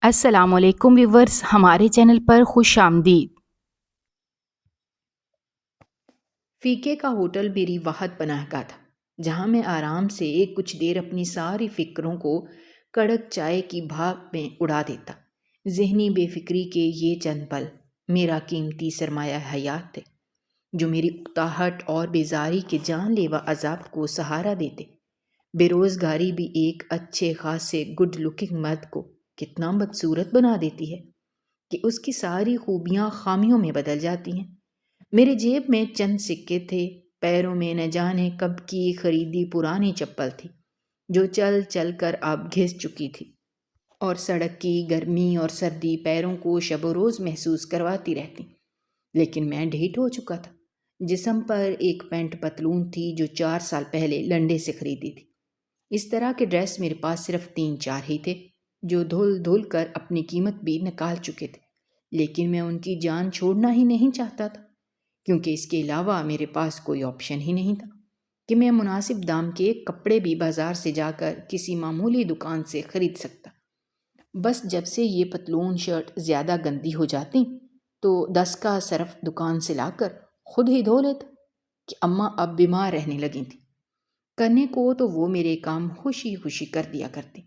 السلام علیکم ویورز، ہمارے چینل پر خوش آمدید۔ فیکے کا ہوٹل میری واحد پناہ گاہ تھا، جہاں میں آرام سے کچھ دیر اپنی ساری فکروں کو کڑک چائے کی بھاپ میں اڑا دیتا۔ ذہنی بے فکری کے یہ چند پل میرا قیمتی سرمایہ حیات تھے، جو میری اکتاہٹ اور بیزاری کے جان لیوا عذاب کو سہارا دیتے۔ بے روزگاری بھی ایک اچھے خاصے گڈ لکنگ مرد کو کتنا بدصورت بنا دیتی ہے کہ اس کی ساری خوبیاں خامیوں میں بدل جاتی ہیں۔ میرے جیب میں چند سکے تھے، پیروں میں نہ جانے کب کی خریدی پرانی چپل تھی جو چل چل کر اب گھس چکی تھی، اور سڑک کی گرمی اور سردی پیروں کو شب و روز محسوس کرواتی رہتی۔ لیکن میں ڈھیٹ ہو چکا تھا۔ جسم پر ایک پینٹ پتلون تھی جو 4 سال پہلے لنڈے سے خریدی تھی۔ اس طرح کے ڈریس میرے پاس صرف 3-4 ہی تھے، جو دھل دھل کر اپنی قیمت بھی نکال چکے تھے، لیکن میں ان کی جان چھوڑنا ہی نہیں چاہتا تھا، کیونکہ اس کے علاوہ میرے پاس کوئی آپشن ہی نہیں تھا کہ میں مناسب دام کے کپڑے بھی بازار سے جا کر کسی معمولی دکان سے خرید سکتا۔ بس جب سے یہ پتلون شرٹ زیادہ گندی ہو جاتی تو 10 کا صرف دکان سے لا کر خود ہی دھو لیتا، کہ اماں اب بیمار رہنے لگی تھیں۔ کرنے کو تو وہ میرے کام خوشی خوشی کر دیا کرتی،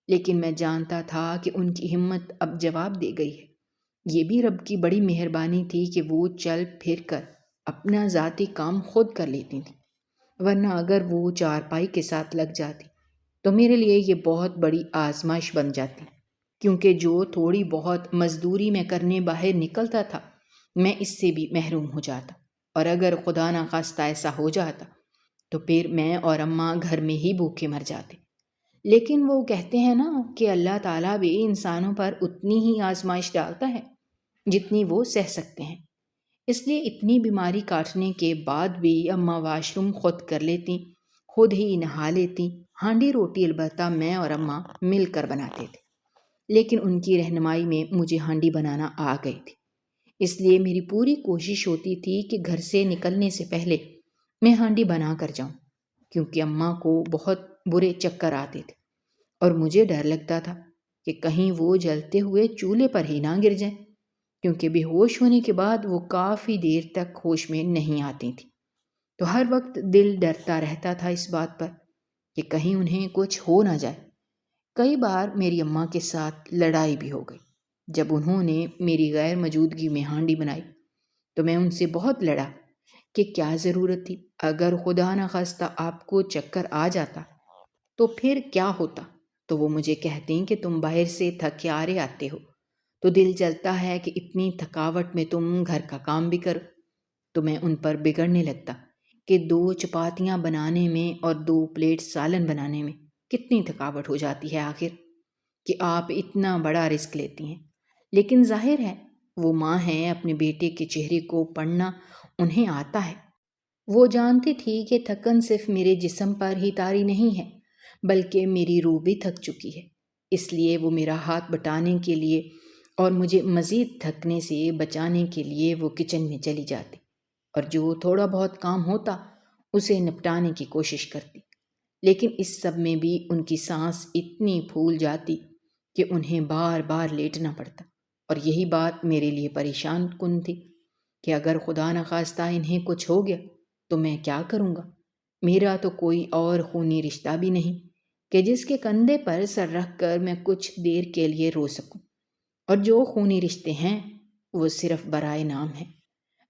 لیکن میں جانتا تھا کہ ان کی ہمت اب جواب دے گئی ہے۔ یہ بھی رب کی بڑی مہربانی تھی کہ وہ چل پھر کر اپنا ذاتی کام خود کر لیتی تھی، ورنہ اگر وہ چارپائی کے ساتھ لگ جاتی تو میرے لیے یہ بہت بڑی آزمائش بن جاتی، کیونکہ جو تھوڑی بہت مزدوری میں کرنے باہر نکلتا تھا میں اس سے بھی محروم ہو جاتا، اور اگر خدا نخواستہ ایسا ہو جاتا تو پھر میں اور اماں گھر میں ہی بھوکے مر جاتے۔ لیکن وہ کہتے ہیں نا کہ اللہ تعالیٰ بھی انسانوں پر اتنی ہی آزمائش ڈالتا ہے جتنی وہ سہ سکتے ہیں، اس لیے اتنی بیماری کاٹنے کے بعد بھی اماں واش روم خود کر لیتی، خود ہی نہا لیتی۔ ہانڈی روٹی البتہ میں اور اماں مل کر بناتے تھے، لیکن ان کی رہنمائی میں مجھے ہانڈی بنانا آ گئی تھی، اس لیے میری پوری کوشش ہوتی تھی کہ گھر سے نکلنے سے پہلے میں ہانڈی بنا کر جاؤں، کیونکہ اماں کو بہت برے چکر آتے تھے اور مجھے ڈر لگتا تھا کہ کہیں وہ جلتے ہوئے چولہے پر ہی نہ گر جائیں، کیونکہ بے ہوش ہونے کے بعد وہ کافی دیر تک ہوش میں نہیں آتی تھی۔ تو ہر وقت دل ڈرتا رہتا تھا اس بات پر کہ کہیں انہیں کچھ ہو نہ جائے۔ کئی بار میری اماں کے ساتھ لڑائی بھی ہو گئی۔ جب انہوں نے میری غیر موجودگی میں ہانڈی بنائی تو میں ان سے بہت لڑا کہ کیا ضرورت تھی، اگر خدا نخواستہ آپ کو چکر آ جاتا تو پھر کیا ہوتا؟ تو وہ مجھے کہتے ہیں کہ تم باہر سے تھکے آرے آتے ہو تو دل چلتا ہے کہ اتنی تھکاوٹ میں تم گھر کا کام بھی کرو۔ تو میں ان پر بگڑنے لگتا کہ 2 چپاتیاں بنانے میں اور 2 پلیٹ سالن بنانے میں کتنی تھکاوٹ ہو جاتی ہے آخر، کہ آپ اتنا بڑا رسک لیتی ہیں۔ لیکن ظاہر ہے وہ ماں ہیں، اپنے بیٹے کے چہرے کو پڑھنا انہیں آتا ہے۔ وہ جانتی تھی کہ تھکن صرف میرے جسم پر ہی طاری نہیں ہے بلکہ میری روح بھی تھک چکی ہے، اس لیے وہ میرا ہاتھ بٹانے کے لیے اور مجھے مزید تھکنے سے بچانے کے لیے وہ کچن میں چلی جاتی اور جو تھوڑا بہت کام ہوتا اسے نپٹانے کی کوشش کرتی، لیکن اس سب میں بھی ان کی سانس اتنی پھول جاتی کہ انہیں بار بار لیٹنا پڑتا، اور یہی بات میرے لیے پریشان کن تھی کہ اگر خدا نخواستہ انہیں کچھ ہو گیا تو میں کیا کروں گا؟ میرا تو کوئی اور خونی رشتہ بھی نہیں کہ جس کے کندھے پر سر رکھ کر میں کچھ دیر کے لیے رو سکوں، اور جو خونی رشتے ہیں وہ صرف برائے نام ہیں۔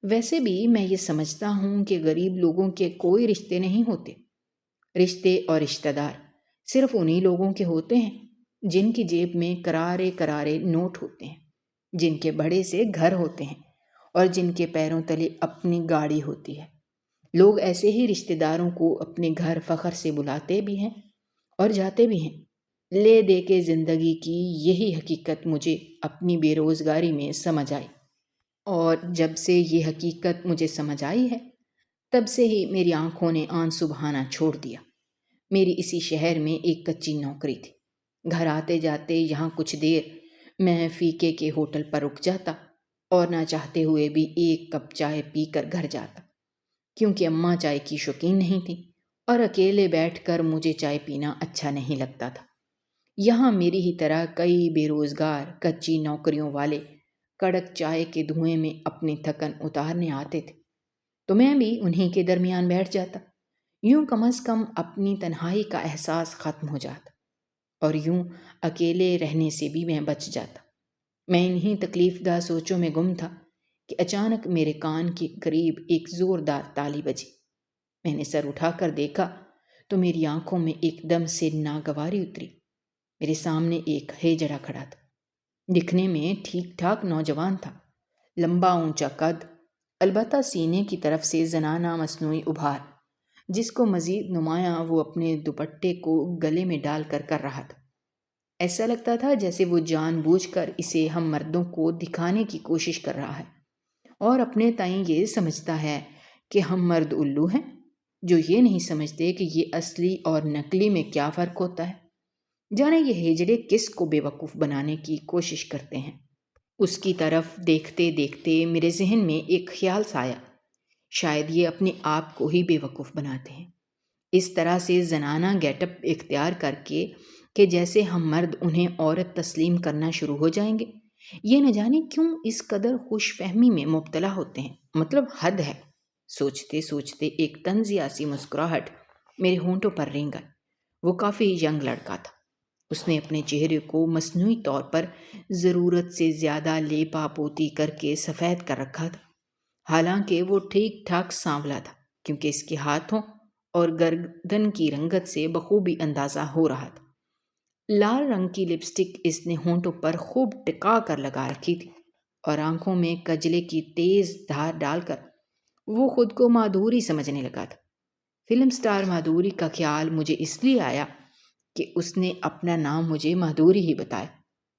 ویسے بھی میں یہ سمجھتا ہوں کہ غریب لوگوں کے کوئی رشتے نہیں ہوتے۔ رشتے اور رشتہ دار صرف انہی لوگوں کے ہوتے ہیں جن کی جیب میں کرارے کرارے نوٹ ہوتے ہیں، جن کے بڑے سے گھر ہوتے ہیں اور جن کے پیروں تلے اپنی گاڑی ہوتی ہے۔ لوگ ایسے ہی رشتہ داروں کو اپنے گھر فخر سے بلاتے بھی ہیں اور جاتے بھی ہیں۔ لے دے کے زندگی کی یہی حقیقت مجھے اپنی بے روزگاری میں سمجھ آئی، اور جب سے یہ حقیقت مجھے سمجھ آئی ہے تب سے ہی میری آنکھوں نے آنسو بہانا چھوڑ دیا۔ میری اسی شہر میں ایک کچی نوکری تھی۔ گھر آتے جاتے یہاں کچھ دیر میں فیکے کے ہوٹل پر رک جاتا اور نہ چاہتے ہوئے بھی 1 کپ چائے پی کر گھر جاتا، کیونکہ اماں چائے کی شوقین نہیں تھی اور اکیلے بیٹھ کر مجھے چائے پینا اچھا نہیں لگتا تھا۔ یہاں میری ہی طرح کئی بے روزگار کچی نوکریوں والے کڑک چائے کے دھوئیں میں اپنی تھکن اتارنے آتے تھے، تو میں بھی انہی کے درمیان بیٹھ جاتا۔ یوں کم از کم اپنی تنہائی کا احساس ختم ہو جاتا، اور یوں اکیلے رہنے سے بھی میں بچ جاتا۔ میں انہی تکلیف دہ سوچوں میں گم تھا کہ اچانک میرے کان کے قریب ایک زوردار تالی بجی۔ میں نے سر اٹھا کر دیکھا تو میری آنکھوں میں ایک دم سے ناگواری اتری۔ میرے سامنے ایک ہیجڑا کھڑا تھا، دکھنے میں ٹھیک ٹھاک نوجوان تھا، لمبا اونچا قد، البتہ سینے کی طرف سے زنانہ مصنوعی ابھار، جس کو مزید نمایاں وہ اپنے دوپٹے کو گلے میں ڈال کر رہا تھا۔ ایسا لگتا تھا جیسے وہ جان بوجھ کر اسے ہم مردوں کو دکھانے کی کوشش کر رہا ہے، اور اپنے تئیں یہ سمجھتا ہے کہ ہم مرد الو ہیں، جو یہ نہیں سمجھتے کہ یہ اصلی اور نقلی میں کیا فرق ہوتا ہے۔ جانے یہ ہیجڑے کس کو بے وقوف بنانے کی کوشش کرتے ہیں۔ اس کی طرف دیکھتے دیکھتے میرے ذہن میں ایک خیال سایا، شاید یہ اپنے آپ کو ہی بے وقوف بناتے ہیں، اس طرح سے زنانہ گیٹ اپ اختیار کر کے کہ جیسے ہم مرد انہیں عورت تسلیم کرنا شروع ہو جائیں گے۔ یہ نہ جانے کیوں اس قدر خوش فہمی میں مبتلا ہوتے ہیں، مطلب حد ہے۔ سوچتے سوچتے ایک طنزیہ سی مسکراہٹ میرے ہونٹوں پر رینگا۔ وہ کافی ینگ لڑکا تھا، اس نے اپنے چہرے کو مصنوعی طور پر ضرورت سے زیادہ لیپا پوتی کر کے سفید کر رکھا تھا، حالانکہ وہ ٹھیک ٹھاک سانولا تھا، کیونکہ اس کے ہاتھوں اور گردن کی رنگت سے بخوبی اندازہ ہو رہا تھا۔ لال رنگ کی لپسٹک اس نے ہونٹوں پر خوب ٹکا کر لگا رکھی تھی، اور آنکھوں میں کجلے کی تیز دھار ڈال کر وہ خود کو مادھوری سمجھنے لگا تھا۔ فلم سٹار مادھوری کا خیال مجھے اس لیے آیا کہ اس نے اپنا نام مجھے مادھوری ہی بتایا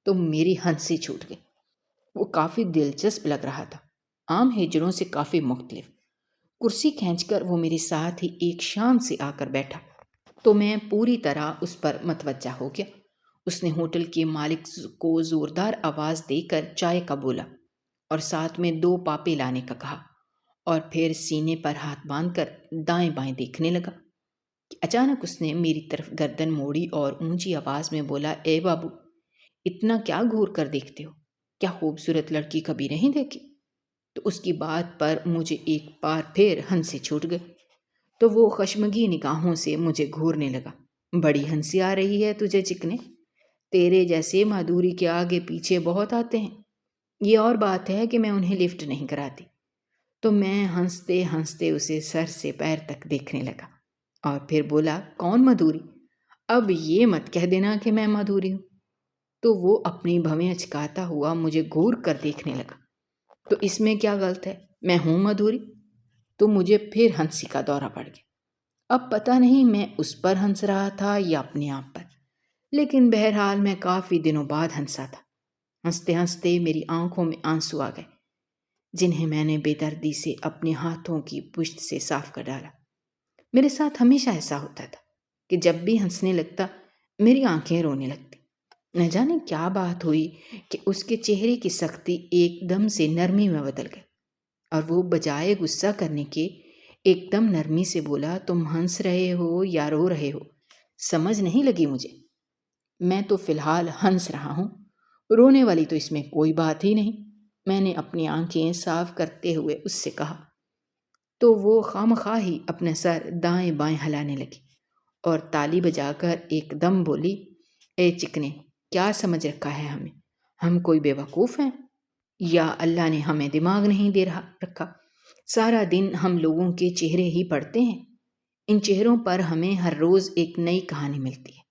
تو میری ہنسی چھوٹ گئی۔ وہ کافی دلچسپ لگ رہا تھا، عام ہیجڑوں سے کافی مختلف۔ کرسی کھینچ کر وہ میرے ساتھ ہی ایک شان سے آ کر بیٹھا تو میں پوری طرح اس پر متوجہ ہو گیا۔ اس نے ہوٹل کے مالک کو زوردار آواز دے کر چائے کا بولا اور ساتھ میں 2 پاپے لانے کا کہا، اور پھر سینے پر ہاتھ باندھ کر دائیں بائیں دیکھنے لگا کہ اچانک اس نے میری طرف گردن موڑی اور اونچی آواز میں بولا، اے بابو، اتنا کیا گھور کر دیکھتے ہو؟ کیا خوبصورت لڑکی کبھی نہیں دیکھی؟ تو اس کی بات پر مجھے ایک بار پھر ہنسی چھوٹ گئی، تو وہ خشمگی نگاہوں سے مجھے گھورنے لگا۔ بڑی ہنسی آ رہی ہے تجھے چکنے، تیرے جیسے مادھوری کے آگے پیچھے بہت آتے ہیں، یہ اور بات ہے کہ میں انہیں لفٹ نہیں کراتی۔ تو میں ہنستے ہنستے اسے سر سے پیر تک دیکھنے لگا اور پھر بولا، کون مادھوری؟ اب یہ مت کہہ دینا کہ میں مادھوری ہوں۔ تو وہ اپنی بھویں اچکاتا ہوا مجھے گھور کر دیکھنے لگا۔ تو اس میں کیا غلط ہے؟ میں ہوں مادھوری؟ تو مجھے پھر ہنسی کا دورہ پڑ گیا۔ اب پتہ نہیں میں اس پر ہنس رہا تھا یا اپنے آپ پر، لیکن بہرحال میں کافی دنوں بعد ہنسا تھا۔ ہنستے ہنستے میری آنکھوں میں آنسو آ گئے، جنہیں میں نے بے دردی سے اپنے ہاتھوں کی پشت سے صاف کر ڈالا۔ میرے ساتھ ہمیشہ ایسا ہوتا تھا کہ جب بھی ہنسنے لگتا میری آنکھیں رونے لگتی۔ نہ جانے کیا بات ہوئی کہ اس کے چہرے کی سختی ایک دم سے نرمی میں بدل گئی، اور وہ بجائے غصہ کرنے کے ایک دم نرمی سے بولا، تم ہنس رہے ہو یا رو رہے ہو سمجھ نہیں لگی مجھے۔ میں تو فی الحال ہنس رہا ہوں، رونے والی تو اس میں کوئی بات ہی نہیں، میں نے اپنی آنکھیں صاف کرتے ہوئے اس سے کہا۔ تو وہ خواہ ہی اپنا سر دائیں بائیں ہلانے لگی اور تالی بجا کر ایک دم بولی، اے چکنے، کیا سمجھ رکھا ہے ہمیں؟ ہم کوئی بے وقوف ہیں؟ یا اللہ نے ہمیں دماغ نہیں دے رکھا؟ سارا دن ہم لوگوں کے چہرے ہی پڑھتے ہیں، ان چہروں پر ہمیں ہر روز ایک نئی کہانی ملتی ہے،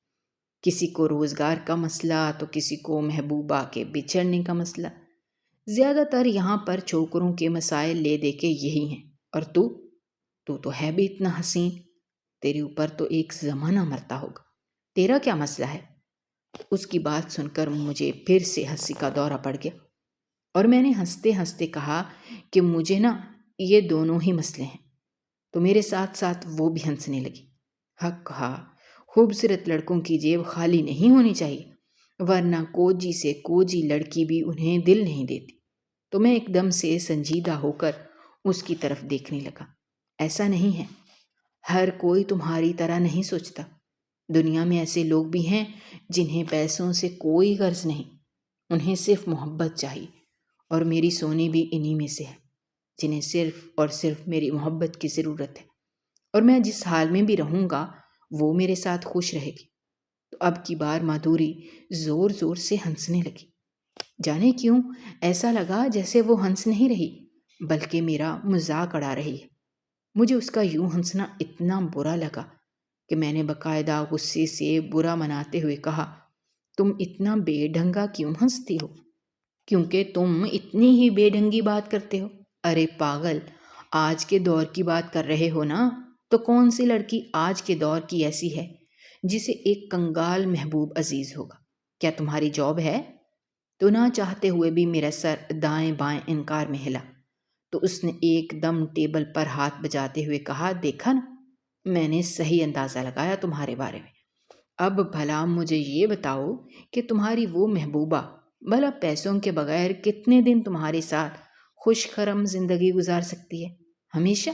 کسی کو روزگار کا مسئلہ تو کسی کو محبوبہ کے بچھڑنے کا مسئلہ۔ زیادہ تر یہاں پر چھوکروں کے مسائل لے دے کے یہی ہیں، اور تو ہے بھی اتنا حسین، تیرے اوپر تو ایک زمانہ مرتا ہوگا، تیرا کیا مسئلہ ہے؟ اس کی بات سن کر مجھے پھر سے ہنسی کا دورہ پڑ گیا، اور میں نے ہنستے ہنستے کہا کہ مجھے نا یہ دونوں ہی مسئلے ہیں۔ تو میرے ساتھ ساتھ وہ بھی ہنسنے لگی۔ حق کہا، خوبصورت لڑکوں کی جیب خالی نہیں ہونی چاہیے، ورنہ کوجی سے کوجی لڑکی بھی انہیں دل نہیں دیتی۔ تو میں ایک دم سے سنجیدہ ہو کر اس کی طرف دیکھنے لگا۔ ایسا نہیں ہے، ہر کوئی تمہاری طرح نہیں سوچتا، دنیا میں ایسے لوگ بھی ہیں جنہیں پیسوں سے کوئی غرض نہیں، انہیں صرف محبت چاہیے، اور میری سونی بھی انہی میں سے ہے، جنہیں صرف اور صرف میری محبت کی ضرورت ہے، اور میں جس حال میں بھی رہوں گا وہ میرے ساتھ خوش رہے گی۔ تو اب کی بار مادھوری زور زور سے ہنسنے لگی۔ جانے کیوں ایسا لگا جیسے وہ ہنس نہیں رہی بلکہ میرا مذاق اڑا رہی ہے۔ مجھے اس کا یوں ہنسنا اتنا برا لگا کہ میں نے باقاعدہ غصے سے برا مناتے ہوئے کہا، تم اتنا بے ڈھنگا کیوں ہنستی ہو؟ کیونکہ تم اتنی ہی بے ڈھنگی بات کرتے ہو۔ ارے پاگل، آج کے دور کی بات کر رہے ہو نا؟ تو کون سی لڑکی آج کے دور کی ایسی ہے جسے ایک کنگال محبوب عزیز ہوگا؟ کیا تمہاری جاب ہے؟ تو نہ چاہتے ہوئے بھی میرا سر دائیں بائیں انکار میں ہلا۔ تو اس نے ایک دم ٹیبل پر ہاتھ بجاتے ہوئے کہا، دیکھا نا، میں نے صحیح اندازہ لگایا تمہارے بارے میں۔ اب بھلا مجھے یہ بتاؤ کہ تمہاری وہ محبوبہ بھلا پیسوں کے بغیر کتنے دن تمہارے ساتھ خوش خرم زندگی گزار سکتی ہے؟ ہمیشہ؟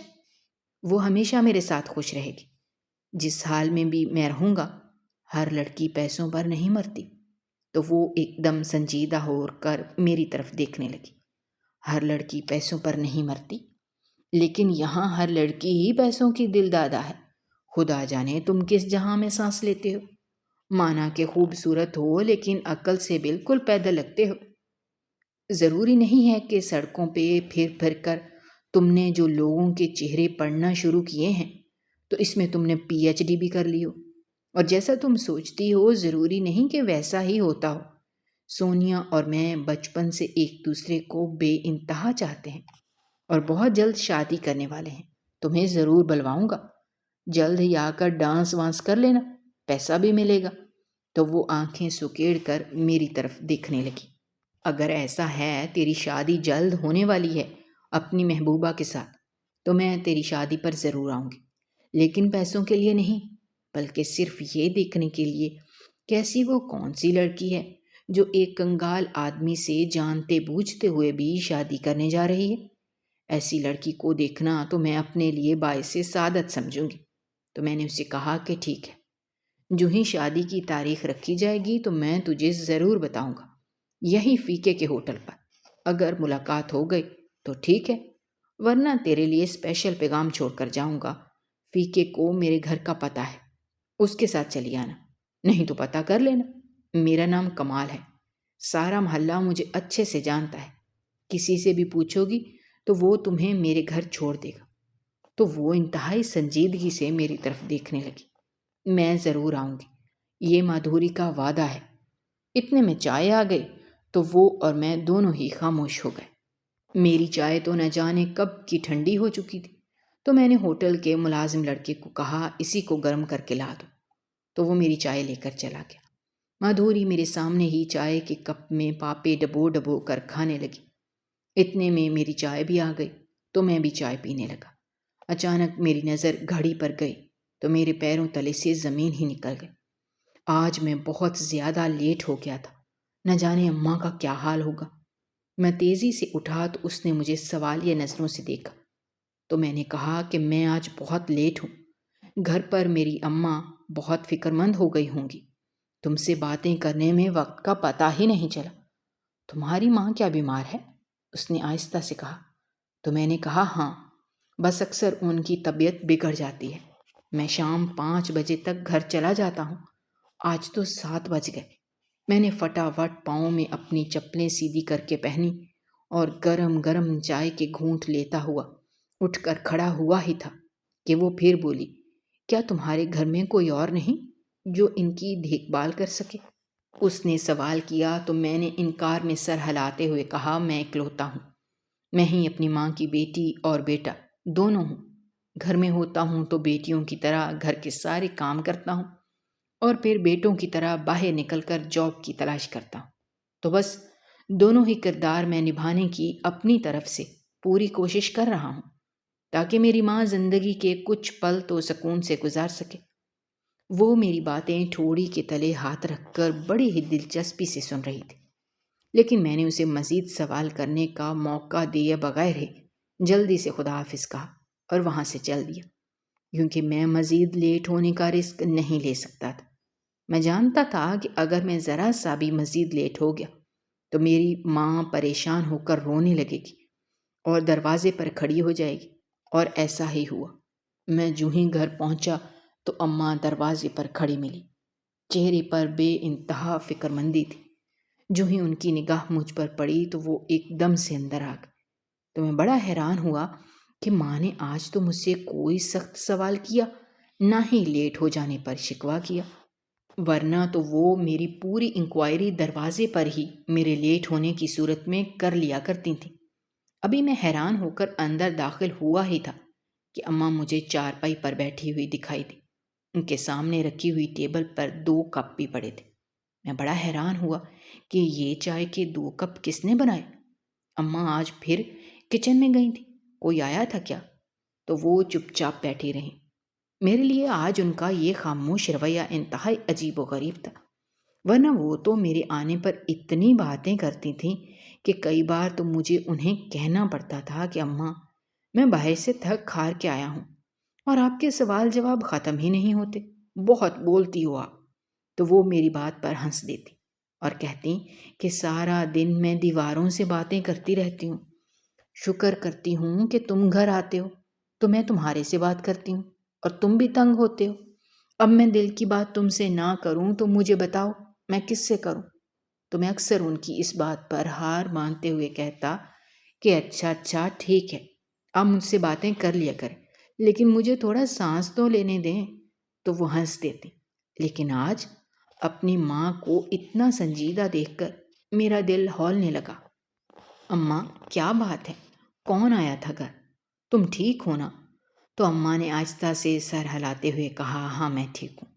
وہ ہمیشہ میرے ساتھ خوش رہے گی، جس حال میں بھی میں رہوں گا۔ ہر لڑکی پیسوں پر نہیں مرتی۔ تو وہ ایک دم سنجیدہ ہو کر میری طرف دیکھنے لگی۔ ہر لڑکی پیسوں پر نہیں مرتی، لیکن یہاں ہر لڑکی ہی پیسوں کی دل دادا ہے۔ خدا جانے تم کس جہاں میں سانس لیتے ہو؟ مانا کہ خوبصورت ہو لیکن عقل سے بالکل پیدل لگتے ہو۔ ضروری نہیں ہے کہ سڑکوں پہ پھر پھر کر تم نے جو لوگوں کے چہرے پڑھنا شروع کیے ہیں تو اس میں تم نے PhD بھی کر لی ہو، اور جیسا تم سوچتی ہو ضروری نہیں کہ ویسا ہی ہوتا ہو۔ سونیا اور میں بچپن سے ایک دوسرے کو بے انتہا چاہتے ہیں اور بہت جلد شادی کرنے والے ہیں۔ تمہیں ضرور بلواؤں گا، جلد ہی آ کر ڈانس وانس کر لینا، پیسہ بھی ملے گا۔ تو وہ آنکھیں سکیڑ کر میری طرف دیکھنے لگی۔ اگر ایسا ہے تیری شادی جلد ہونے والی ہے اپنی محبوبہ کے ساتھ تو میں تیری شادی پر ضرور آؤں گی، لیکن پیسوں کے لیے نہیں، بلکہ صرف یہ دیکھنے کے لیے کہ ایسی وہ کون سی لڑکی ہے جو ایک کنگال آدمی سے جانتے بوجھتے ہوئے بھی شادی کرنے جا رہی ہے۔ ایسی لڑکی کو دیکھنا تو میں اپنے لیے باعث سعادت سمجھوں گی۔ تو میں نے اسے کہا کہ ٹھیک ہے، جو ہی شادی کی تاریخ رکھی جائے گی تو میں تجھے ضرور بتاؤں گا، یہی فیکے کے ہوٹل پر۔ اگر ملاقات ہو گئی تو ٹھیک ہے، ورنہ تیرے لیے اسپیشل پیغام چھوڑ کر جاؤں گا۔ فیکے کو میرے گھر کا پتہ ہے، اس کے ساتھ چلی آنا، نہیں تو پتہ کر لینا۔ میرا نام کمال ہے، سارا محلہ مجھے اچھے سے جانتا ہے، کسی سے بھی پوچھو گی تو وہ تمہیں میرے گھر چھوڑ دے گا۔ تو وہ انتہائی سنجیدگی سے میری طرف دیکھنے لگی۔ میں ضرور آؤں گی، یہ مادھوری کا وعدہ ہے۔ اتنے میں چائے آ گئی تو وہ اور میں دونوں ہی خاموش ہو گئے۔ میری چائے تو نہ جانے کب کی ٹھنڈی ہو چکی تھی، تو میں نے ہوٹل کے ملازم لڑکے کو کہا، اسی کو گرم کر کے لا دو۔ تو وہ میری چائے لے کر چلا گیا۔ مادھوری میرے سامنے ہی چائے کے کپ میں پاپے ڈبو ڈبو کر کھانے لگی۔ اتنے میں میری چائے بھی آ گئی تو میں بھی چائے پینے لگا۔ اچانک میری نظر گھڑی پر گئی تو میرے پیروں تلے سے زمین ہی نکل گئی۔ آج میں بہت زیادہ لیٹ ہو گیا تھا، نہ جانے اماں کا کیا حال ہوگا۔ میں تیزی سے اٹھا تو اس نے مجھے سوالیہ نظروں سے دیکھا، تو میں نے کہا کہ میں آج بہت لیٹ ہوں، گھر پر میری اماں بہت فکر مند ہو گئی ہوں گی، تم سے باتیں کرنے میں وقت کا پتہ ہی نہیں چلا۔ تمہاری ماں کیا بیمار ہے؟ اس نے آہستہ سے کہا۔ تو میں نے کہا، ہاں، بس اکثر ان کی طبیعت بگڑ جاتی ہے۔ میں شام 5 بجے تک گھر چلا جاتا ہوں، آج تو 7 بج گئے۔ میں نے فٹافٹ پاؤں میں اپنی چپلیں سیدھی کر کے پہنی اور گرم گرم چائے کے گھونٹ لیتا ہوا اٹھ کر کھڑا ہوا ہی تھا کہ وہ پھر بولی، کیا تمہارے گھر میں کوئی اور نہیں جو ان کی دیکھ بھال کر سکے؟ اس نے سوال کیا تو میں نے انکار میں سر ہلاتے ہوئے کہا، میں اکلوتا ہوں، میں ہی اپنی ماں کی بیٹی اور بیٹا دونوں ہوں۔ گھر میں ہوتا ہوں تو بیٹیوں کی طرح گھر کے سارے کام کرتا ہوں اور پھر بیٹوں کی طرح باہر نکل کر جاب کی تلاش کرتا ہوں۔ تو بس دونوں ہی کردار میں نبھانے کی اپنی طرف سے پوری کوشش کر رہا ہوں تاکہ میری ماں زندگی کے کچھ پل تو سکون سے گزار سکے۔ وہ میری باتیں ٹھوڑی کے تلے ہاتھ رکھ کر بڑی ہی دلچسپی سے سن رہی تھی، لیکن میں نے اسے مزید سوال کرنے کا موقع دیے بغیر ہی جلدی سے خدا حافظ کہا اور وہاں سے چل دیا، کیونکہ میں مزید لیٹ ہونے کا رسک نہیں لے سکتا تھا۔ میں جانتا تھا کہ اگر میں ذرا سا بھی مزید لیٹ ہو گیا تو میری ماں پریشان ہو کر رونے لگے گی اور دروازے پر کھڑی ہو جائے گی، اور ایسا ہی ہوا۔ میں جو ہی گھر پہنچا تو اماں دروازے پر کھڑی ملی، چہرے پر بے انتہا فکر مندی تھی۔ جو ہی ان کی نگاہ مجھ پر پڑی تو وہ ایک دم سے اندر آ گئی۔ تو میں بڑا حیران ہوا کہ ماں نے آج تو مجھ سے کوئی سخت سوال کیا، نہ ہی لیٹ ہو جانے پر شکوہ کیا، ورنہ تو وہ میری پوری انکوائری دروازے پر ہی میرے لیٹ ہونے کی صورت میں کر لیا کرتی تھیں۔ ابھی میں حیران ہو کر اندر داخل ہوا ہی تھا کہ اماں مجھے چارپائی پر بیٹھی ہوئی دکھائی دی۔ ان کے سامنے رکھی ہوئی ٹیبل پر 2 کپ بھی پڑے تھے۔ میں بڑا حیران ہوا کہ یہ چائے کے 2 کپ کس نے بنائے؟ اماں آج پھر کچن میں گئی تھی، کوئی آیا تھا کیا؟ تو وہ چپ چاپ بیٹھی رہیں۔ میرے لیے آج ان کا یہ خاموش رویہ انتہائی عجیب و غریب تھا، ورنہ وہ تو میرے آنے پر اتنی باتیں کرتی تھیں کہ کئی بار تو مجھے انہیں کہنا پڑتا تھا کہ اماں، میں باہر سے تھک ہار کے آیا ہوں اور آپ کے سوال جواب ختم ہی نہیں ہوتے، بہت بولتی ہو آپ۔ تو وہ میری بات پر ہنس دیتی اور کہتی کہ سارا دن میں دیواروں سے باتیں کرتی رہتی ہوں، شکر کرتی ہوں کہ تم گھر آتے ہو تو میں تمہارے سے بات کرتی ہوں اور تم بھی تنگ ہوتے ہو۔ اب میں دل کی بات تم سے نہ کروں تو مجھے بتاؤ میں کس سے کروں؟ تو میں اکثر ان کی اس بات پر ہار مانتے ہوئے کہتا کہ اچھا ٹھیک ہے، آپ مجھ سے باتیں کر لیا کریں، لیکن مجھے تھوڑا سانس تو لینے دیں۔ تو وہ ہنس دیتی۔ لیکن آج اپنی ماں کو اتنا سنجیدہ دیکھ کر میرا دل ہولنے لگا۔ اماں کیا بات ہے؟ کون آیا تھا گھر؟ تم ٹھیک ہو نا؟ تو اماں نے آہستہ سے سر ہلاتے ہوئے کہا، ہاں میں ٹھیک ہوں،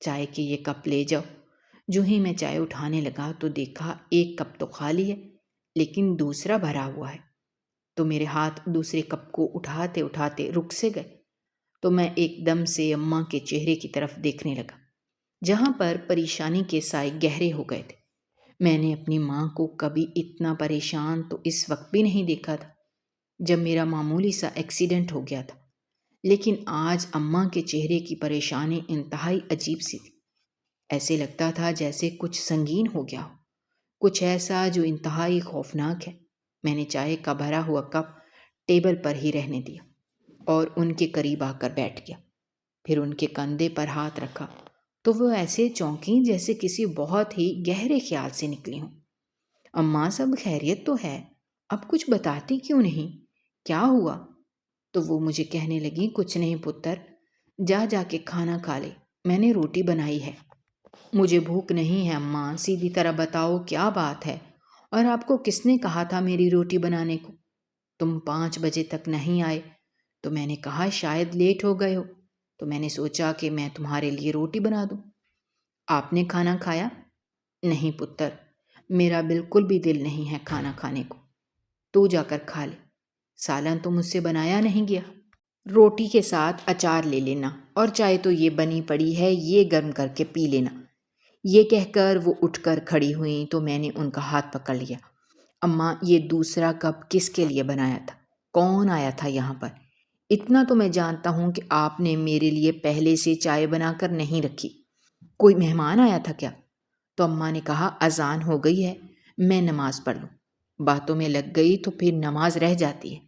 چائے کے یہ کپ لے جاؤ۔ جو ہی میں چائے اٹھانے لگا تو دیکھا 1 کپ تو خالی ہے لیکن دوسرا بھرا ہوا ہے۔ تو میرے ہاتھ دوسرے کپ کو اٹھاتے اٹھاتے رک سے گئے۔ تو میں ایک دم سے اماں کے چہرے کی طرف دیکھنے لگا جہاں پر پریشانی کے سائے گہرے ہو گئے تھے۔ میں نے اپنی ماں کو کبھی اتنا پریشان تو اس وقت بھی نہیں دیکھا تھا جب میرا معمولی سا ایکسیڈنٹ ہو گیا تھا، لیکن آج اماں کے چہرے کی پریشانی انتہائی عجیب سی تھی۔ ایسے لگتا تھا جیسے کچھ سنگین ہو گیا ہو، کچھ ایسا جو انتہائی خوفناک ہے۔ میں نے چائے کا بھرا ہوا کپ ٹیبل پر ہی رہنے دیا اور ان کے قریب آ کر بیٹھ گیا۔ پھر ان کے کندھے پر ہاتھ رکھا تو وہ ایسے چونکیں جیسے کسی بہت ہی گہرے خیال سے نکلی ہوں۔ اماں سب خیریت تو ہے؟ اب کچھ بتاتی کیوں نہیں؟ کیا ہوا؟ تو وہ مجھے کہنے لگی، کچھ نہیں پتر، جا کے کھانا کھا لے، میں نے روٹی بنائی ہے۔ مجھے بھوک نہیں ہے اماں، سیدھی طرح بتاؤ کیا بات ہے، اور آپ کو کس نے کہا تھا میری روٹی بنانے کو؟ تم 5 بجے تک نہیں آئے تو میں نے کہا شاید لیٹ ہو گئے ہو، تو میں نے سوچا کہ میں تمہارے لیے روٹی بنا دوں۔ آپ نے کھانا کھایا؟ نہیں پتر، میرا بالکل بھی دل نہیں ہے کھانا کھانے کو، تو جا کر کھا لے، سالن تو مجھ سے بنایا نہیں گیا۔ روٹی کے ساتھ اچار لے لینا، اور چائے تو یہ بنی پڑی ہے، یہ گرم کر کے پی لینا۔ یہ کہہ کر وہ اٹھ کر کھڑی ہوئیں تو میں نے ان کا ہاتھ پکڑ لیا۔ اماں یہ دوسرا کپ کس کے لیے بنایا تھا؟ کون آیا تھا یہاں پر؟ اتنا تو میں جانتا ہوں کہ آپ نے میرے لیے پہلے سے چائے بنا کر نہیں رکھی۔ کوئی مہمان آیا تھا کیا؟ تو اماں نے کہا اذان ہو گئی ہے، میں نماز پڑھ لوں۔ باتوں میں لگ گئی تو پھر نماز رہ جاتی ہے۔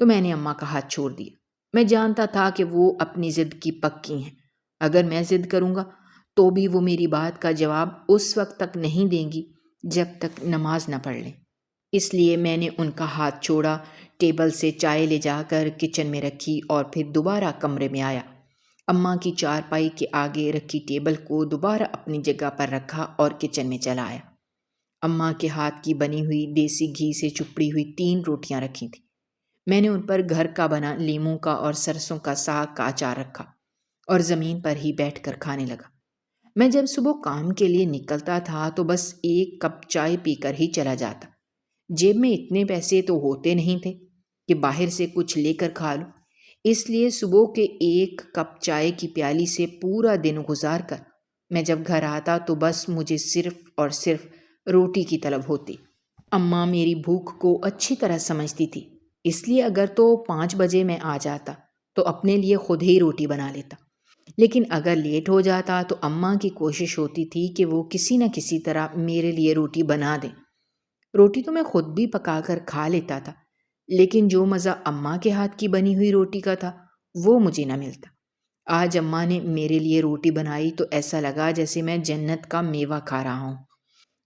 تو میں نے اماں کا ہاتھ چھوڑ دیا۔ میں جانتا تھا کہ وہ اپنی ضد کی پکی ہیں، اگر میں ضد کروں گا تو بھی وہ میری بات کا جواب اس وقت تک نہیں دیں گی جب تک نماز نہ پڑھ لیں۔ اس لیے میں نے ان کا ہاتھ چھوڑا، ٹیبل سے چائے لے جا کر کچن میں رکھی اور پھر دوبارہ کمرے میں آیا۔ اماں کی چارپائی کے آگے رکھی ٹیبل کو دوبارہ اپنی جگہ پر رکھا اور کچن میں چلا آیا۔ اماں کے ہاتھ کی بنی ہوئی دیسی گھی سے چپڑی ہوئی 3 روٹیاں رکھی تھیں۔ میں نے ان پر گھر کا بنا لیموں کا اور سرسوں کا ساگ کا اچار رکھا اور زمین پر ہی بیٹھ کر کھانے لگا۔ میں جب صبح کام کے لیے نکلتا تھا تو بس 1 کپ چائے پی کر ہی چلا جاتا۔ جیب میں اتنے پیسے تو ہوتے نہیں تھے کہ باہر سے کچھ لے کر کھا لوں، اس لیے صبح کے 1 کپ چائے کی پیالی سے پورا دن گزار کر میں جب گھر آتا تو بس مجھے صرف اور صرف روٹی کی طلب ہوتی۔ اماں میری بھوک کو اچھی طرح سمجھتی تھی، اس لیے اگر تو 5 بجے میں آ جاتا تو اپنے لیے خود ہی روٹی بنا لیتا لیکن اگر لیٹ ہو جاتا تو اماں کی کوشش ہوتی تھی کہ وہ کسی نہ کسی طرح میرے لیے روٹی بنا دیں۔ روٹی تو میں خود بھی پکا کر کھا لیتا تھا، لیکن جو مزہ اماں کے ہاتھ کی بنی ہوئی روٹی کا تھا وہ مجھے نہ ملتا۔ آج اماں نے میرے لیے روٹی بنائی تو ایسا لگا جیسے میں جنت کا میوہ کھا رہا ہوں،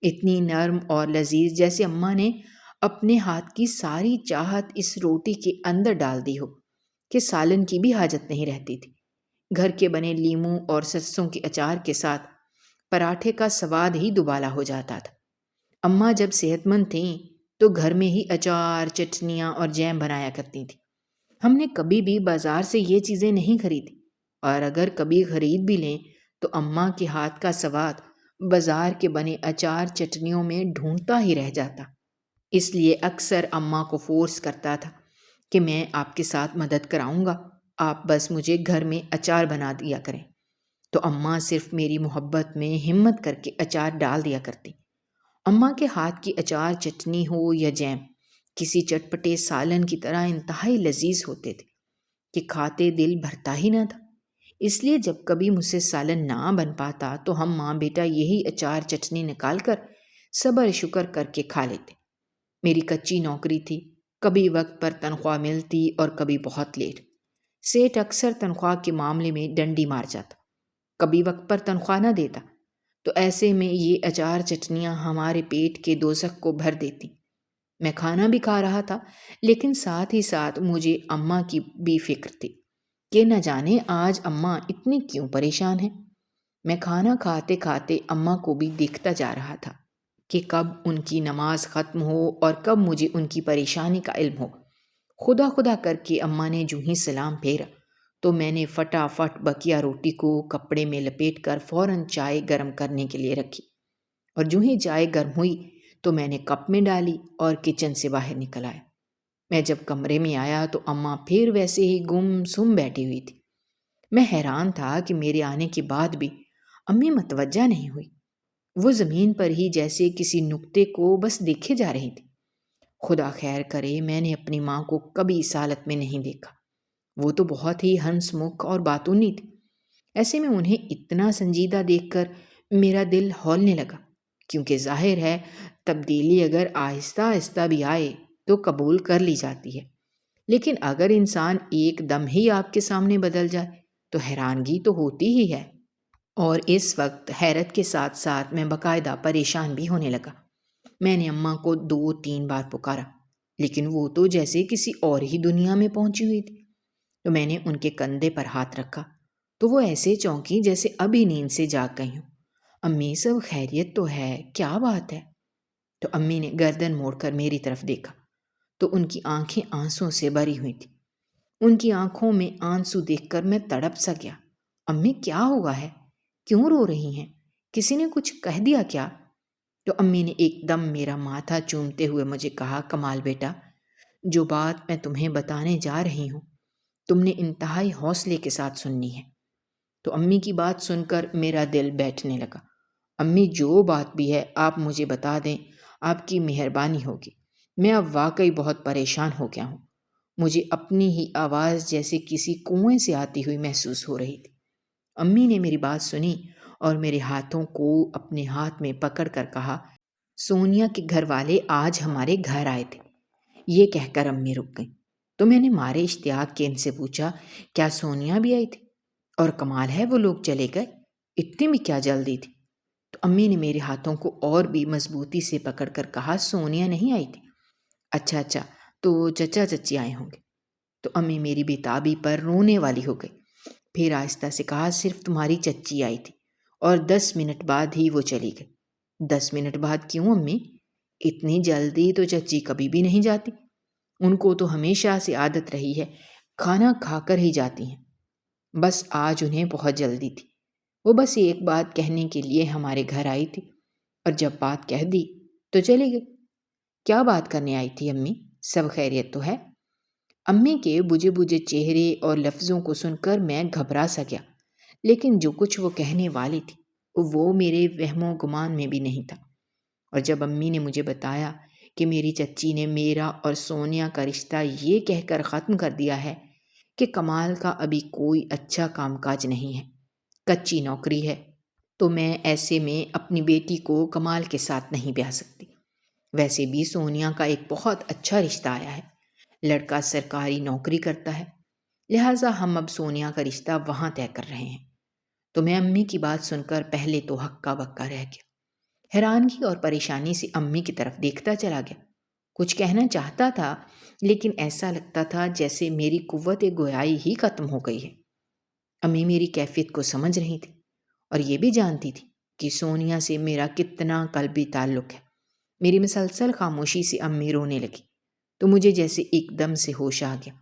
اتنی نرم اور لذیذ، جیسے اماں نے اپنے ہاتھ کی ساری چاہت اس روٹی کے اندر ڈال دی ہو کہ سالن کی بھی حاجت نہیں رہتی تھی۔ گھر کے بنے لیموں اور سرسوں کے اچار کے ساتھ پراٹھے کا سواد ہی دوبالا ہو جاتا تھا۔ اماں جب صحت مند تھیں تو گھر میں ہی اچار، چٹنیاں اور جیم بنایا کرتی تھیں۔ ہم نے کبھی بھی بازار سے یہ چیزیں نہیں خریدی، اور اگر کبھی خرید بھی لیں تو اماں کے ہاتھ کا سواد بازار کے بنے اچار چٹنیوں میں ڈھونڈتا ہی رہ جاتا۔ اس لیے اکثر اماں کو فورس کرتا تھا کہ میں آپ کے ساتھ مدد کراؤں گا، آپ بس مجھے گھر میں اچار بنا دیا کریں۔ تو اماں صرف میری محبت میں ہمت کر کے اچار ڈال دیا کرتی۔ اماں کے ہاتھ کی اچار چٹنی ہو یا جیم کسی چٹپٹے سالن کی طرح انتہائی لذیذ ہوتے تھے کہ کھاتے دل بھرتا ہی نہ تھا۔ اس لیے جب کبھی مجھ سے سالن نہ بن پاتا تو ہم ماں بیٹا یہی اچار چٹنی نکال کر صبر شکر کر کے کھا لیتے۔ میری کچی نوکری تھی، کبھی وقت پر تنخواہ ملتی اور کبھی بہت لیٹ۔ سیٹ اکثر تنخواہ کے معاملے میں ڈنڈی مار جاتا، کبھی وقت پر تنخواہ نہ دیتا، تو ایسے میں یہ اچار چٹنیاں ہمارے پیٹ کے دوزخ کو بھر دیتی۔ میں کھانا بھی کھا رہا تھا، لیکن ساتھ ہی ساتھ مجھے اماں کی بھی فکر تھی کہ نہ جانے آج اماں اتنی کیوں پریشان ہیں۔ میں کھانا کھاتے کھاتے اماں کو بھی دیکھتا جا رہا تھا کہ کب ان کی نماز ختم ہو اور کب مجھے ان کی پریشانی کا علم ہو۔ خدا خدا کر کے اماں نے جو ہی سلام پھیرا تو میں نے فٹافٹ بقیہ روٹی کو کپڑے میں لپیٹ کر فوراً چائے گرم کرنے کے لیے رکھی، اور جو ہی چائے گرم ہوئی تو میں نے کپ میں ڈالی اور کچن سے باہر نکل آیا۔ میں جب کمرے میں آیا تو اماں پھر ویسے ہی گم سم بیٹھی ہوئی تھی۔ میں حیران تھا کہ میرے آنے کے بعد بھی امی متوجہ نہیں ہوئی۔ وہ زمین پر ہی جیسے کسی نقطے کو بس دیکھے جا رہی تھی۔ خدا خیر کرے، میں نے اپنی ماں کو کبھی اس حالت میں نہیں دیکھا۔ وہ تو بہت ہی ہنس مکھ اور باتونی تھی۔ ایسے میں انہیں اتنا سنجیدہ دیکھ کر میرا دل ہولنے لگا، کیونکہ ظاہر ہے تبدیلی اگر آہستہ آہستہ بھی آئے تو قبول کر لی جاتی ہے، لیکن اگر انسان ایک دم ہی آپ کے سامنے بدل جائے تو حیرانگی تو ہوتی ہی ہے۔ اور اس وقت حیرت کے ساتھ ساتھ میں باقاعدہ پریشان بھی ہونے لگا۔ میں نے اماں کو 2-3 بار پکارا، لیکن وہ تو جیسے کسی اور ہی دنیا میں پہنچی ہوئی تھی۔ تو میں نے ان کے کندھے پر ہاتھ رکھا تو وہ ایسے چونکی جیسے ابھی نیند سے جاگ گئی ہوں۔ امی سب خیریت تو ہے؟ کیا بات ہے؟ تو امی نے گردن موڑ کر میری طرف دیکھا تو ان کی آنکھیں آنسوں سے بھری ہوئی تھیں۔ ان کی آنکھوں میں آنسو دیکھ کر میں تڑپ سا گیا۔ امی کیا ہوا ہے؟ کیوں رو رہی ہیں؟ کسی نے کچھ کہہ دیا کیا؟ تو امی نے ایک دم میرا ماتھا چومتے ہوئے مجھے کہا، کمال بیٹا، جو بات میں تمہیں بتانے جا رہی ہوں تم نے انتہائی حوصلے کے ساتھ سننی ہے۔ تو امی کی بات سن کر میرا دل بیٹھنے لگا۔ امی جو بات بھی ہے آپ مجھے بتا دیں، آپ کی مہربانی ہوگی۔ میں اب واقعی بہت پریشان ہو گیا ہوں۔ مجھے اپنی ہی آواز جیسے کسی کنویں سے آتی ہوئی محسوس ہو رہی تھی۔ امی نے میری بات سنی اور میرے ہاتھوں کو اپنے ہاتھ میں پکڑ کر کہا، سونیا کے گھر والے آج ہمارے گھر آئے تھے۔ یہ کہہ کر امی رک گئیں۔ تو میں نے مارے اشتیاق کے ان سے پوچھا، کیا سونیا بھی آئی تھی؟ اور کمال ہے وہ لوگ چلے گئے، اتنی بھی کیا جلدی تھی؟ تو امی نے میرے ہاتھوں کو اور بھی مضبوطی سے پکڑ کر کہا، سونیا نہیں آئی تھی۔ اچھا، تو چچا چچی آئے ہوں گے۔ تو امی میری بےتابی پر رونے والی ہو گئی۔ پھر آہستہ سے کہا، صرف تمہاری چچی آئی تھی اور 10 منٹ بعد ہی وہ چلی گئی۔ 10 منٹ بعد کیوں امی؟ اتنی جلدی تو چچی کبھی بھی نہیں جاتی، ان کو تو ہمیشہ سے عادت رہی ہے کھانا کھا کر ہی جاتی ہیں۔ بس آج انہیں بہت جلدی تھی، وہ بس ایک بات کہنے کے لیے ہمارے گھر آئی تھی، اور جب بات کہہ دی تو چلی گئی۔ کیا بات کرنے آئی تھی امی؟ سب خیریت تو ہے؟ امی کے بجھے بجھے چہرے اور لفظوں کو سن کر میں گھبرا سا گیا، لیکن جو کچھ وہ کہنے والی تھی وہ میرے وہم و گمان میں بھی نہیں تھا۔ اور جب امی نے مجھے بتایا کہ میری چچی نے میرا اور سونیا کا رشتہ یہ کہہ کر ختم کر دیا ہے کہ کمال کا ابھی کوئی اچھا کام کاج نہیں ہے، کچی نوکری ہے، تو میں ایسے میں اپنی بیٹی کو کمال کے ساتھ نہیں بیاہ سکتی۔ ویسے بھی سونیا کا ایک بہت اچھا رشتہ آیا ہے، لڑکا سرکاری نوکری کرتا ہے، لہٰذا ہم اب سونیا کا رشتہ وہاں طے کر رہے ہیں۔ تو میں امی کی بات سن کر پہلے تو ہکا بکا رہ گیا، حیرانگی اور پریشانی سے امی کی طرف دیکھتا چلا گیا۔ کچھ کہنا چاہتا تھا لیکن ایسا لگتا تھا جیسے میری قوت گویائی ہی ختم ہو گئی ہے۔ امی میری کیفیت کو سمجھ رہی تھی اور یہ بھی جانتی تھی کہ سونیا سے میرا کتنا قلبی تعلق ہے۔ میری مسلسل خاموشی سے امی رونے لگی تو مجھے جیسے ایک دم سے ہوش آ گیا۔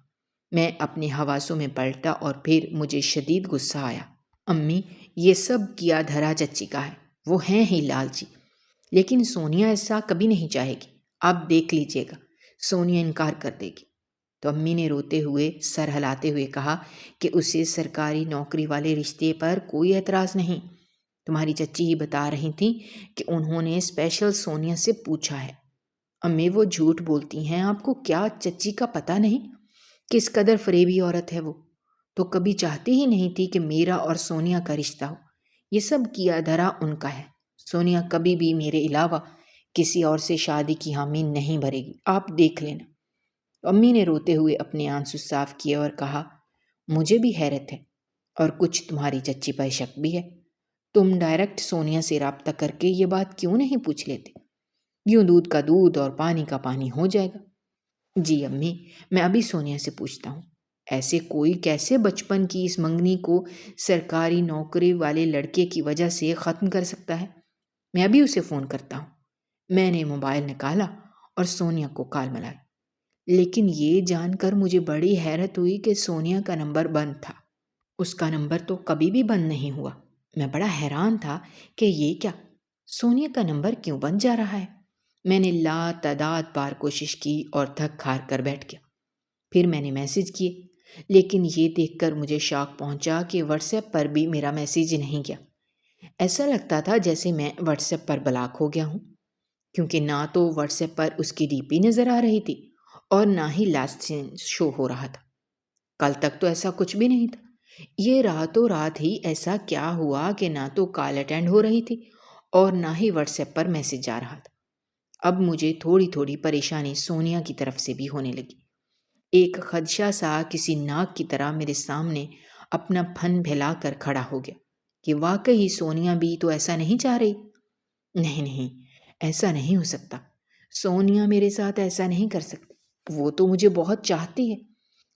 میں اپنے حواسوں میں پلٹا اور پھر مجھے شدید غصہ آیا۔ امی، یہ سب کیا دھرا چچی کا ہے، وہ ہیں ہی لالچی، لیکن سونیا ایسا کبھی نہیں چاہے گی، آپ دیکھ لیجئے گا، سونیا انکار کر دے گی۔ تو امی نے روتے ہوئے سر ہلاتے ہوئے کہا کہ اسے سرکاری نوکری والے رشتے پر کوئی اعتراض نہیں۔ تمہاری چچی ہی بتا رہی تھیں کہ انہوں نے اسپیشل سونیا سے پوچھا ہے۔ امی وہ جھوٹ بولتی ہیں، آپ کو کیا چچی کا پتہ نہیں کس قدر فریبی عورت ہے وہ؟ تو کبھی چاہتی ہی نہیں تھی کہ میرا اور سونیا کا رشتہ ہو۔ یہ سب کیا دھرا ان کا ہے۔ سونیا کبھی بھی میرے علاوہ کسی اور سے شادی کی حامی نہیں بھرے گی، آپ دیکھ لینا۔ امی نے روتے ہوئے اپنے آنسو صاف کیے اور کہا، مجھے بھی حیرت ہے اور کچھ تمہاری چچی پر شک بھی ہے۔ تم ڈائریکٹ سونیا سے رابطہ کر کے یہ بات کیوں نہیں پوچھ لیتے؟ یوں دودھ کا دودھ اور پانی کا پانی ہو جائے گا۔ جی امی، میں ابھی سونیا سے پوچھتا ہوں۔ ایسے کوئی کیسے بچپن کی اس منگنی کو سرکاری نوکری والے لڑکے کی وجہ سے ختم کر سکتا ہے؟ میں ابھی اسے فون کرتا ہوں۔ میں نے موبائل نکالا اور سونیا کو کال ملائی، لیکن یہ جان کر مجھے بڑی حیرت ہوئی کہ سونیا کا نمبر بند تھا۔ اس کا نمبر تو کبھی بھی بند نہیں ہوا۔ میں بڑا حیران تھا کہ یہ کیا، سونیا کا نمبر کیوں بند جا رہا ہے؟ میں نے لا تعداد بار کوشش کی اور تھک ہار کر بیٹھ گیا۔ پھر میں نے میسج کیے، لیکن یہ دیکھ کر مجھے شاک پہنچا کہ واٹس ایپ پر بھی میرا میسج نہیں گیا۔ ایسا لگتا تھا جیسے میں واٹس ایپ پر بلاک ہو گیا ہوں، کیونکہ نہ تو واٹس ایپ پر اس کی ڈی پی نظر آ رہی تھی اور نہ ہی لاسٹ سین شو ہو رہا تھا۔ کل تک تو ایسا کچھ بھی نہیں تھا۔ یہ راتوں رات ہی ایسا کیا ہوا کہ نہ تو کال اٹینڈ ہو رہی تھی اور نہ ہی واٹس ایپ پر میسج آ رہا تھا۔ اب مجھے تھوڑی تھوڑی پریشانی سونیا کی طرف سے بھی ہونے لگی۔ ایک خدشہ سا کسی ناگ کی طرح میرے سامنے اپنا پھن پھیلا کر کھڑا ہو گیا کہ واقعی سونیا بھی تو ایسا نہیں چاہ رہی۔ نہیں نہیں، ایسا نہیں ہو سکتا، سونیا میرے ساتھ ایسا نہیں کر سکتی، وہ تو مجھے بہت چاہتی ہے۔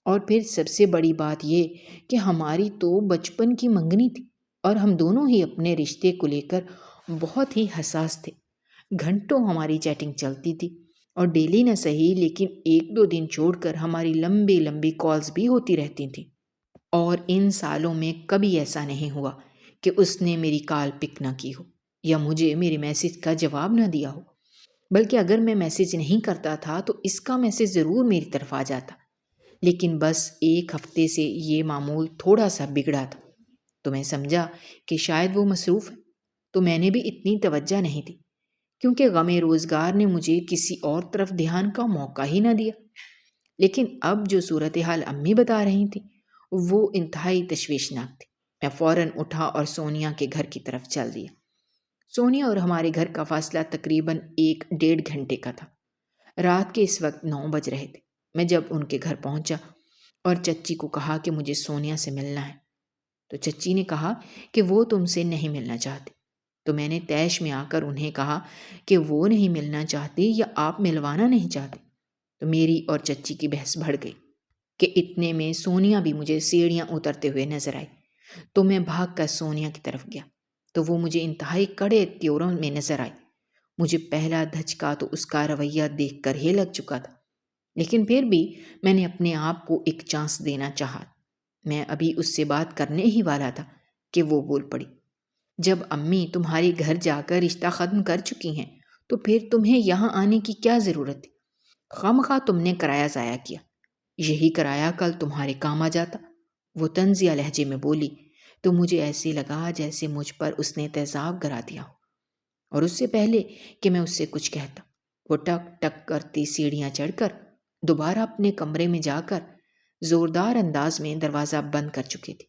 اور پھر سب سے بڑی بات یہ کہ ہماری تو بچپن کی منگنی تھی اور ہم دونوں ہی اپنے رشتے کو لے کر بہت ہی حساس تھے۔ گھنٹوں ہماری چیٹنگ چلتی تھی اور ڈیلی نہ صحیح لیکن ایک دو دن چھوڑ کر ہماری لمبی لمبی کالز بھی ہوتی رہتی تھیں۔ اور ان سالوں میں کبھی ایسا نہیں ہوا کہ اس نے میری کال پک نہ کی ہو یا مجھے میرے میسج کا جواب نہ دیا ہو، بلکہ اگر میں میسج نہیں کرتا تھا تو اس کا میسج ضرور میری طرف آ جاتا۔ لیکن بس ایک ہفتے سے یہ معمول تھوڑا سا بگڑا تھا، تو میں سمجھا کہ شاید وہ مصروف ہے، تو میں نے بھی اتنی توجہ نہیں دی، کیونکہ غم روزگار نے مجھے کسی اور طرف دھیان کا موقع ہی نہ دیا۔ لیکن اب جو صورتحال امی بتا رہی تھیں وہ انتہائی تشویشناک تھی۔ میں فوراً اٹھا اور سونیا کے گھر کی طرف چل دیا۔ سونیا اور ہمارے گھر کا فاصلہ تقریباً 1-1.5 گھنٹے کا تھا۔ رات کے اس وقت 9 بج رہے تھے۔ میں جب ان کے گھر پہنچا اور چچی کو کہا کہ مجھے سونیا سے ملنا ہے، تو چچی نے کہا کہ وہ تم سے نہیں ملنا چاہتی۔ تو میں نے طیش میں آ کر انہیں کہا کہ وہ نہیں ملنا چاہتی یا آپ ملوانا نہیں چاہتے۔ تو میری اور چچی کی بحث بڑھ گئی کہ اتنے میں سونیا بھی مجھے سیڑھیاں اترتے ہوئے نظر آئی۔ تو میں بھاگ کر سونیا کی طرف گیا تو وہ مجھے انتہائی کڑے تیوروں میں نظر آئی۔ مجھے پہلا دھچکا تو اس کا رویہ دیکھ کر ہی لگ چکا تھا، لیکن پھر بھی میں نے اپنے آپ کو ایک چانس دینا چاہا۔ میں ابھی اس سے بات کرنے ہی والا تھا کہ وہ بول پڑی، جب امی تمہارے گھر جا کر رشتہ ختم کر چکی ہیں تو پھر تمہیں یہاں آنے کی کیا ضرورت تھی؟ خواہ تم نے کرایہ ضائع کیا، یہی کرایہ کل تمہارے کام آ جاتا۔ وہ طنزیہ لہجے میں بولی تو مجھے ایسے لگا جیسے مجھ پر اس نے تیزاب گرا دیا ہو، اور اس سے پہلے کہ میں اس سے کچھ کہتا وہ ٹک ٹک کرتی سیڑھیاں چڑھ کر دوبارہ اپنے کمرے میں جا کر زوردار انداز میں دروازہ بند کر چکے تھے،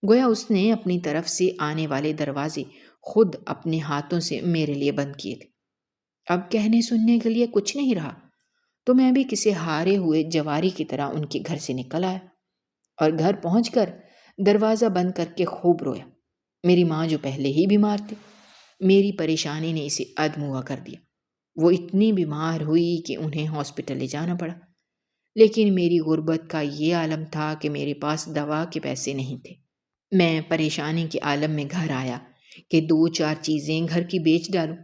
گویا اس نے اپنی طرف سے آنے والے دروازے خود اپنے ہاتھوں سے میرے لیے بند کیے تھے۔ اب کہنے سننے کے لیے کچھ نہیں رہا، تو میں بھی کسی ہارے ہوئے جواری کی طرح ان کے گھر سے نکل آیا اور گھر پہنچ کر دروازہ بند کر کے خوب رویا۔ میری ماں جو پہلے ہی بیمار تھی، میری پریشانی نے اسے ادموا کر دیا۔ وہ اتنی بیمار ہوئی کہ انہیں ہاسپٹل لے جانا پڑا، لیکن میری غربت کا یہ عالم تھا کہ میرے پاس دوا کے پیسے نہیں تھے۔ میں پریشانی کے عالم میں گھر آیا کہ 2-4 چیزیں گھر کی بیچ ڈالوں،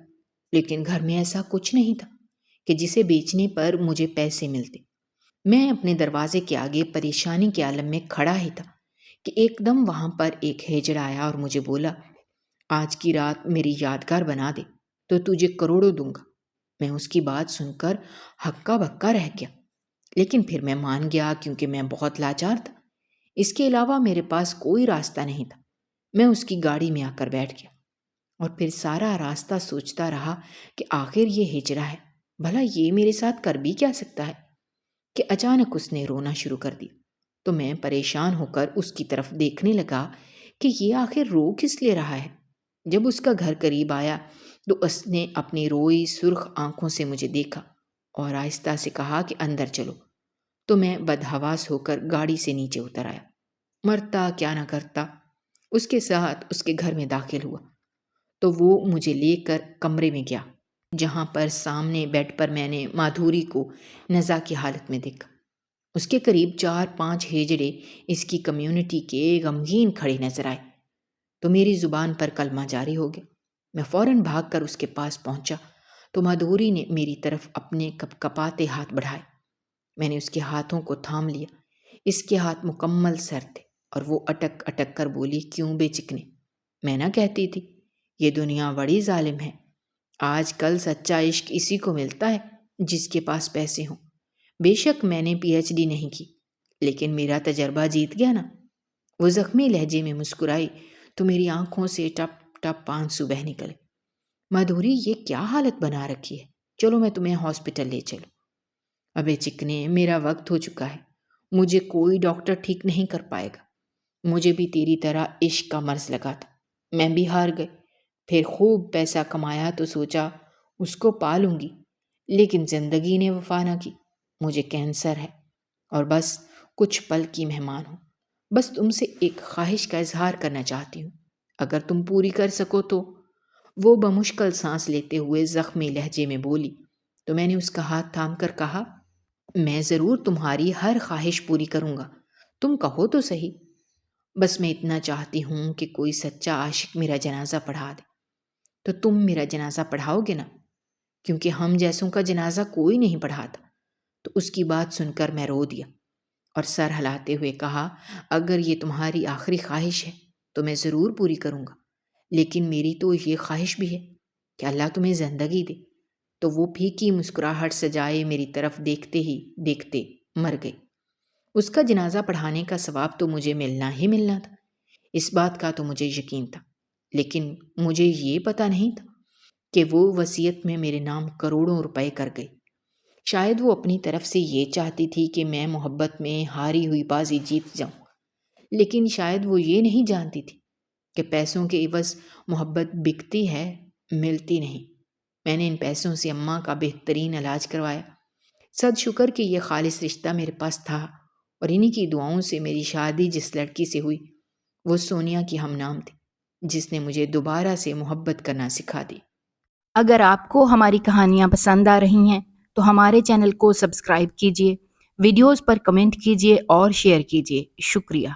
لیکن گھر میں ایسا کچھ نہیں تھا کہ جسے بیچنے پر مجھے پیسے ملتے۔ میں اپنے دروازے کے آگے پریشانی کے عالم میں کھڑا ہی تھا کہ ایک دم وہاں پر ایک ہیجڑ آیا اور مجھے بولا، آج کی رات میری یادگار بنا دے تو تجھے کروڑوں دوں گا۔ میں اس کی بات سن کر ہکا بکا رہ گیا، لیکن پھر میں مان گیا کیونکہ میں بہت لاچار تھا۔ اس کے علاوہ میرے پاس کوئی راستہ نہیں تھا۔ میں اس کی گاڑی میں آ کر بیٹھ گیا اور پھر سارا راستہ سوچتا رہا کہ آخر یہ ہجرا ہے، بھلا یہ میرے ساتھ کر بھی کیا سکتا ہے، کہ اچانک اس نے رونا شروع کر دیا۔ تو میں پریشان ہو کر اس کی طرف دیکھنے لگا کہ یہ آخر رو کس لیے رہا ہے۔ جب اس کا گھر قریب آیا تو اس نے اپنی روئی سرخ آنکھوں سے مجھے دیکھا اور آہستہ سے کہا کہ اندر چلو۔ تو میں بدحواس ہو کر گاڑی سے نیچے اتر آیا، مرتا کیا نہ کرتا، اس کے ساتھ اس کے گھر میں داخل ہوا۔ تو وہ مجھے لے کر کمرے میں گیا، جہاں پر سامنے بیڈ پر میں نے مادھوری کو نزا کی حالت میں دیکھا۔ اس کے قریب 4-5 ہیجڑے اس کی کمیونٹی کے غمگین کھڑے نظر آئے تو میری زبان پر کلمہ جاری ہو گیا۔ میں فوراً بھاگ کر اس کے پاس پہنچا تو مادھوری نے میری طرف اپنے کپ کپاتے ہاتھ بڑھائے۔ میں نے اس کے ہاتھوں کو تھام لیا۔ اس کے ہاتھ مکمل سر تھے اور وہ اٹک اٹک کر بولی، کیوں بے چکنے؟ میں نہ کہتی تھی یہ دنیا بڑی ظالم ہے، آج کل سچا عشق اسی کو ملتا ہے جس کے پاس پیسے ہوں۔ بے شک میں نے PhD نہیں کی، لیکن میرا تجربہ جیت گیا نا۔ وہ زخمی لہجے میں مسکرائی تو میری آنکھوں سے ٹپ ٹپ آنسو بہہ نکلے۔ مادھوری، یہ کیا حالت بنا رکھی ہے، چلو میں تمہیں ہاسپٹل لے چلوں۔ ابے چکنے، میرا وقت ہو چکا ہے، مجھے کوئی ڈاکٹر ٹھیک نہیں کر پائے گا۔ مجھے بھی تیری طرح عشق کا مرض لگا تھا، میں بھی ہار گئی۔ پھر خوب پیسہ کمایا تو سوچا اس کو پالوں گی، لیکن زندگی نے وفا نہ کی۔ مجھے کینسر ہے اور بس کچھ پل کی مہمان ہوں۔ بس تم سے ایک خواہش کا اظہار کرنا چاہتی ہوں، اگر تم پوری کر سکو تو۔ وہ بمشکل سانس لیتے ہوئے زخمی لہجے میں بولی تو میں نے اس کا ہاتھ تھام کر کہا، میں ضرور تمہاری ہر خواہش پوری کروں گا، تم کہو تو صحیح۔ بس میں اتنا چاہتی ہوں کہ کوئی سچا عاشق میرا جنازہ پڑھا دے۔ تو تم میرا جنازہ پڑھاؤ گے نا؟ کیونکہ ہم جیسوں کا جنازہ کوئی نہیں پڑھاتا۔ تو اس کی بات سن کر میں رو دیا اور سر ہلاتے ہوئے کہا، اگر یہ تمہاری آخری خواہش ہے تو میں ضرور پوری کروں گا، لیکن میری تو یہ خواہش بھی ہے کہ اللہ تمہیں زندگی دے۔ تو وہ پھیکی مسکراہٹ سجائے میری طرف دیکھتے ہی دیکھتے مر گئی۔ اس کا جنازہ پڑھانے کا ثواب تو مجھے ملنا ہی ملنا تھا، اس بات کا تو مجھے یقین تھا، لیکن مجھے یہ پتہ نہیں تھا کہ وہ وصیت میں میرے نام کروڑوں روپے کر گئی۔ شاید وہ اپنی طرف سے یہ چاہتی تھی کہ میں محبت میں ہاری ہوئی بازی جیت جاؤں، لیکن شاید وہ یہ نہیں جانتی تھی کہ پیسوں کے عوض محبت بکتی ہے، ملتی نہیں۔ میں نے ان پیسوں سے اماں کا بہترین علاج کروایا۔ صد شکر کہ یہ خالص رشتہ میرے پاس تھا، اور انہی کی دعاؤں سے میری شادی جس لڑکی سے ہوئی وہ سونیا کی ہم نام تھی، جس نے مجھے دوبارہ سے محبت کرنا سکھا دی۔ اگر آپ کو ہماری کہانیاں پسند آ رہی ہیں تو ہمارے چینل کو سبسکرائب کیجیے، ویڈیوز پر کمنٹ کیجیے اور شیئر کیجیے۔ شکریہ۔